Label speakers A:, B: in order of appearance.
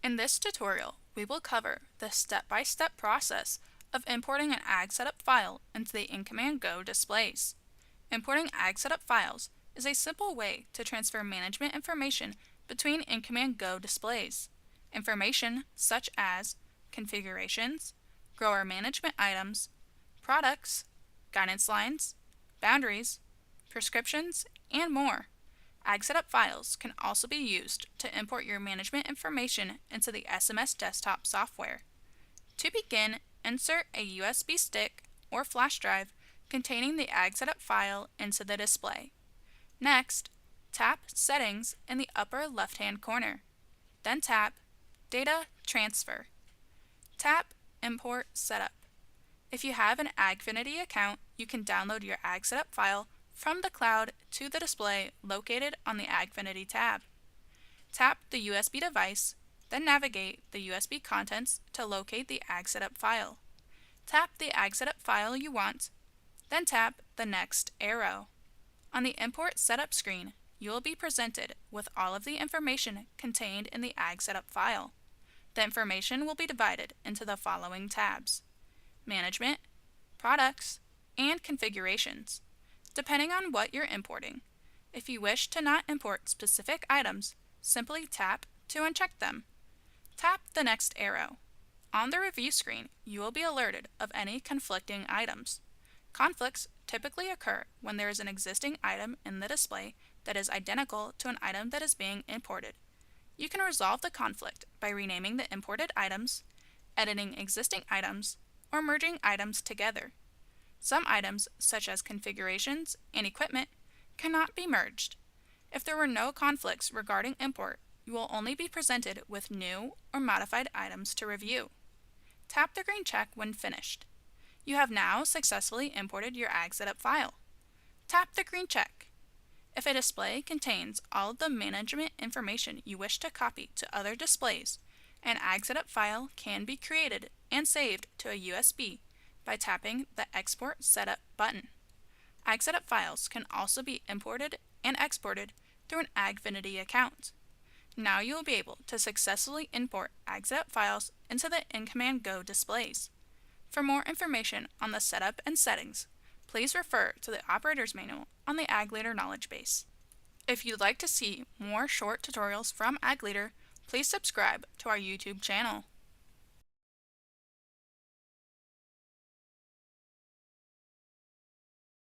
A: In this tutorial, we will cover the step-by-step process of importing an agsetup file into the InCommand Go displays. Importing agsetup files is a simple way to transfer management information between InCommand Go displays. Information such as configurations, grower management items, products, guidance lines, boundaries, prescriptions, and more. Agsetup files can also be used to import your management information into the SMS desktop software. To begin, insert a USB stick or flash drive containing the agsetup file into the display. Next, tap Settings in the upper left-hand corner. Then tap Data Transfer. Tap Import Setup. If you have an Agfinity account, you can download your agsetup file from the cloud to the display located on the Agfinity tab. Tap the USB device, then navigate the USB contents to locate the agsetup file. Tap the agsetup file you want, then tap the next arrow. On the Import Setup screen, you will be presented with all of the information contained in the agsetup file. The information will be divided into the following tabs: Management, Products, and Configurations, depending on what you're importing. If you wish to not import specific items, simply tap to uncheck them. Tap the next arrow. On the review screen, you will be alerted of any conflicting items. Conflicts typically occur when there is an existing item in the display that is identical to an item that is being imported. You can resolve the conflict by renaming the imported items, editing existing items, or merging items together. Some items, such as configurations and equipment, cannot be merged. If there were no conflicts regarding import, you will only be presented with new or modified items to review. Tap the green check when finished. You have now successfully imported your agsetup file. Tap the green check. If a display contains all of the management information you wish to copy to other displays, an agsetup file can be created and saved to a USB by tapping the Export Setup button. Agsetup files can also be imported and exported through an Agfinity account. Now you will be able to successfully import agsetup files into the InCommand Go displays. For more information on the setup and settings, please refer to the Operator's Manual on the Ag Leader Knowledgebase. If you'd like to see more short tutorials from Ag Leader, please subscribe to our YouTube channel.